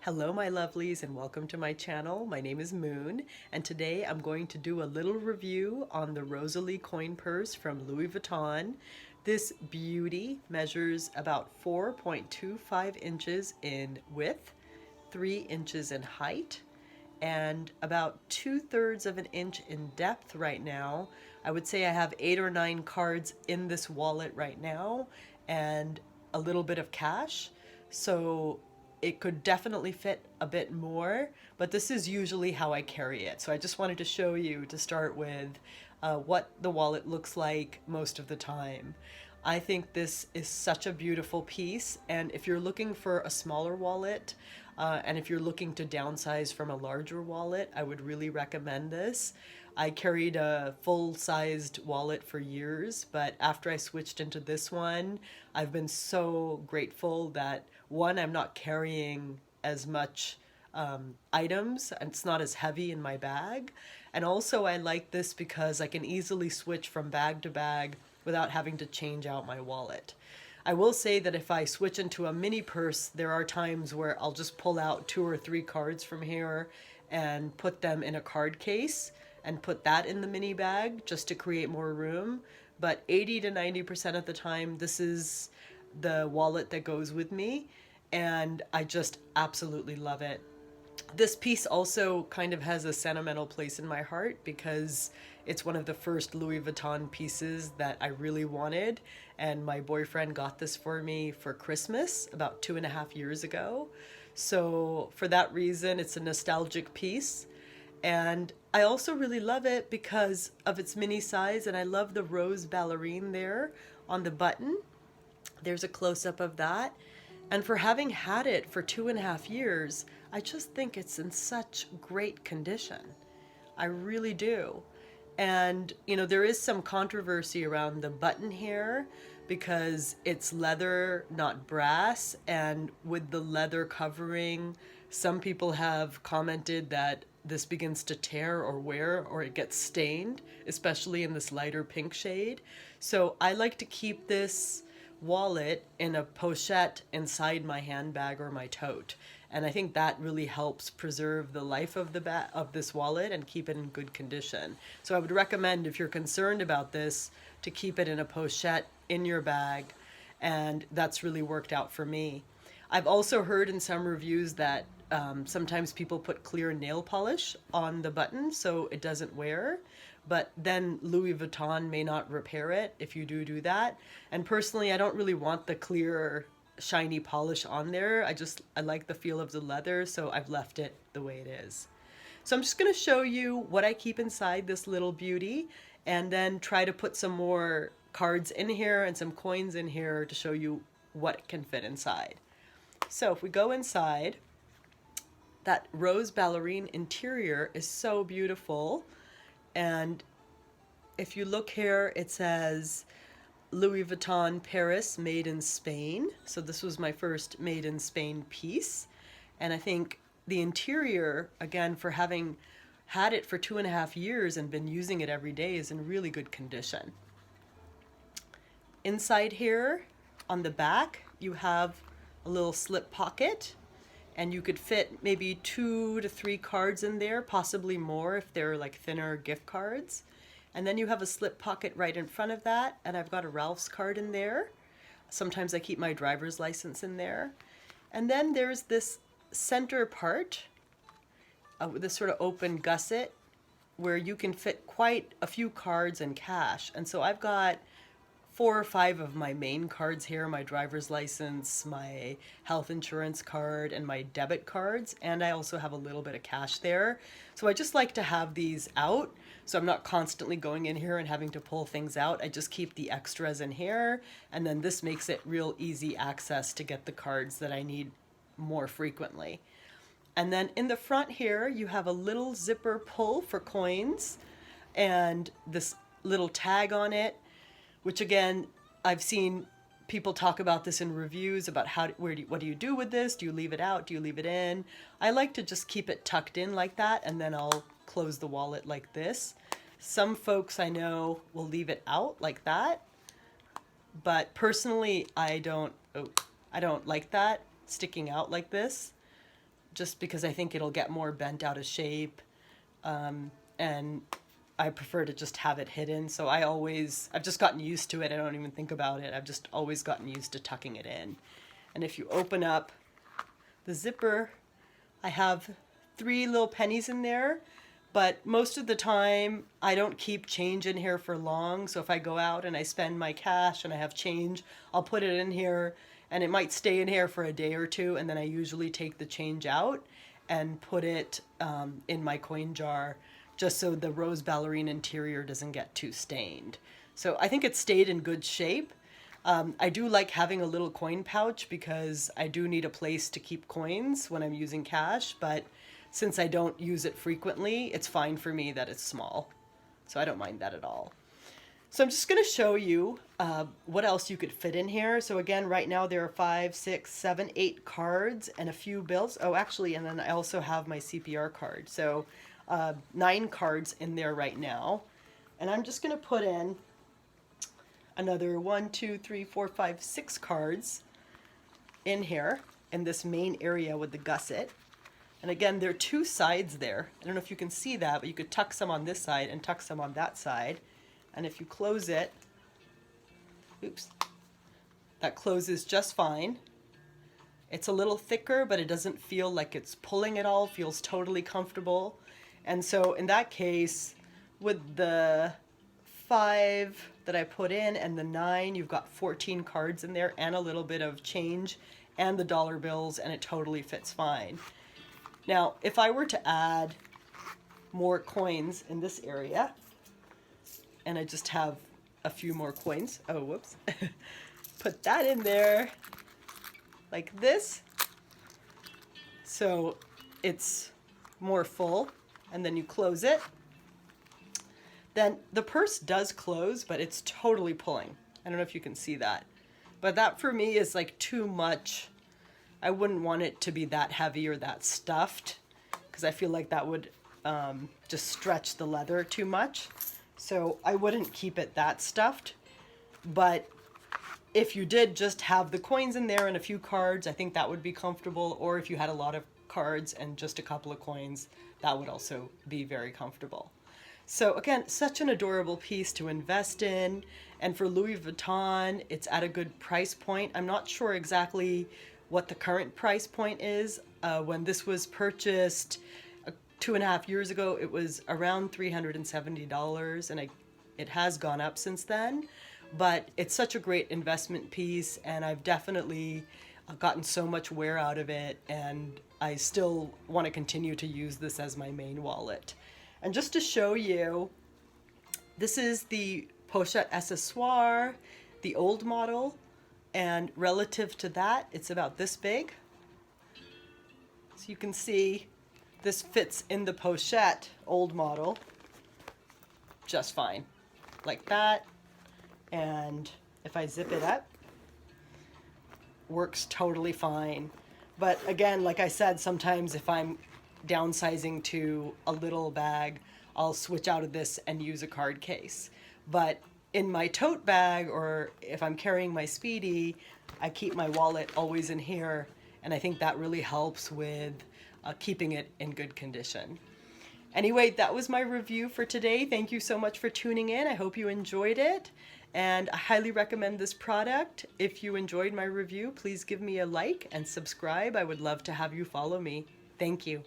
Hello my lovelies and welcome to my channel. My name is Moon and today I'm going to do a little review on the Rosalie Coin Purse from Louis Vuitton. This beauty measures about 4.25 inches in width, 3 inches in height, and about 2/3 of an inch in depth right now. I would say I have 8 or 9 cards in this wallet right now and a little bit of cash. So it could definitely fit a bit more, but this is usually how I carry it. So I just wanted to show you to start with what the wallet looks like most of the time. I think this is such a beautiful piece, and if you're looking for a smaller wallet, and if you're looking to downsize from a larger wallet, I would really recommend this. I carried a full-sized wallet for years, but after I switched into this one, I've been so grateful that one, I'm not carrying as much items and it's not as heavy in my bag. And also I like this because I can easily switch from bag to bag without having to change out my wallet. I will say that if I switch into a mini purse, there are times where I'll just pull out 2 or 3 cards from here and put them in a card case and put that in the mini bag just to create more room. But 80 to 90% of the time, this is the wallet that goes with me, and I just absolutely love it. This piece also kind of has a sentimental place in my heart because it's one of the first Louis Vuitton pieces that I really wanted, and my boyfriend got this for me for Christmas about 2.5 years ago. So for that reason, it's a nostalgic piece. And I also really love it because of its mini size, and I love the rose ballerine there on the button. There's a close-up of that. And for having had it for 2.5 years, I just think it's in such great condition. I really do. And, you know, there is some controversy around the button here because it's leather, not brass. And with the leather covering, some people have commented that this begins to tear or wear or it gets stained, especially in this lighter pink shade. So I like to keep this wallet in a pochette inside my handbag or my tote, and I think that really helps preserve the life of of this wallet and keep it in good condition. So I would recommend, if you're concerned about this, to keep it in a pochette in your bag, and that's really worked out for me. I've also heard in some reviews that sometimes people put clear nail polish on the button so it doesn't wear, but then Louis Vuitton may not repair it if you do that. And personally, I don't really want the clear shiny polish on there. I like the feel of the leather, so I've left it the way it is. So I'm just going to show you what I keep inside this little beauty and then try to put some more cards in here and some coins in here to show you what can fit inside. So if we go inside, that rose ballerine interior is so beautiful. And if you look here, it says Louis Vuitton Paris, made in Spain. So this was my first made in Spain piece. And I think the interior, again, for having had it for 2.5 years and been using it every day, is in really good condition. Inside here, on the back, you have a little slip pocket, and you could fit maybe 2 to 3 cards in there, possibly more if they're like thinner gift cards. And then you have a slip pocket right in front of that, and I've got a Ralph's card in there. Sometimes I keep my driver's license in there. And then there's this center part with this sort of open gusset where you can fit quite a few cards and cash. And so I've got 4 or 5 of my main cards here, my driver's license, my health insurance card, and my debit cards, and I also have a little bit of cash there. So I just like to have these out, so I'm not constantly going in here and having to pull things out. I just keep the extras in here, and then this makes it real easy access to get the cards that I need more frequently. And then in the front here, you have a little zipper pull for coins, and this little tag on it, which again, I've seen people talk about this in reviews about what do you do with this? Do you leave it out? Do you leave it in? I like to just keep it tucked in like that, and then I'll close the wallet like this. Some folks I know will leave it out like that, but personally I don't like that sticking out like this. just because I think it'll get more bent out of shape. And I prefer to just have it hidden. So I've just gotten used to it. I don't even think about it. I've just always gotten used to tucking it in. And if you open up the zipper, I have 3 little pennies in there, but most of the time I don't keep change in here for long. So if I go out and I spend my cash and I have change, I'll put it in here and it might stay in here for a day or two. And then I usually take the change out and put it in my coin jar, just so the rose ballerine interior doesn't get too stained. So I think it stayed in good shape. I do like having a little coin pouch because I do need a place to keep coins when I'm using cash, but since I don't use it frequently, it's fine for me that it's small. So I don't mind that at all. So I'm just going to show you what else you could fit in here. So again, right now there are 5, 6, 7, 8 cards and a few bills. Oh, actually, and then I also have my CPR card. So 9 cards in there right now. And I'm just going to put in another 1, 2, 3, 4, 5, 6 cards in here in this main area with the gusset. And again, there are 2 sides there. I don't know if you can see that, but you could tuck some on this side and tuck some on that side. And if you close it, oops, that closes just fine. It's a little thicker, but it doesn't feel like it's pulling at all. It feels totally comfortable. And so in that case, with the 5 that I put in and the 9, you've got 14 cards in there and a little bit of change and the dollar bills, and it totally fits fine. Now, if I were to add more coins in this area, and I just have a few more coins, oh, whoops, put that in there like this, so it's more full, and then you close it. Then the purse does close, but it's totally pulling. I don't know if you can see that. But that for me is like too much. I wouldn't want it to be that heavy or that stuffed, because I feel like that would just stretch the leather too much. So I wouldn't keep it that stuffed. But if you did just have the coins in there and a few cards, I think that would be comfortable. Or if you had a lot of cards and just a couple of coins, that would also be very comfortable. So again, such an adorable piece to invest in. And for Louis Vuitton, it's at a good price point. I'm not sure exactly what the current price point is. When this was purchased 2.5 years ago, it was around $370, and it has gone up since then. But it's such a great investment piece, and I've definitely gotten so much wear out of it, and I still want to continue to use this as my main wallet. And just to show you, this is the Pochette Accessoire, the old model, and relative to that, it's about this big. So you can see this fits in the pochette old model just fine, like that. And if I zip it up, works totally fine. But again, like I said, sometimes if I'm downsizing to a little bag, I'll switch out of this and use a card case. But in my tote bag, or if I'm carrying my Speedy, I keep my wallet always in here, and I think that really helps with keeping it in good condition. Anyway, that was my review for today. Thank you so much for tuning in. I hope you enjoyed it, and I highly recommend this product. If you enjoyed my review, please give me a like and subscribe. I would love to have you follow me. Thank you.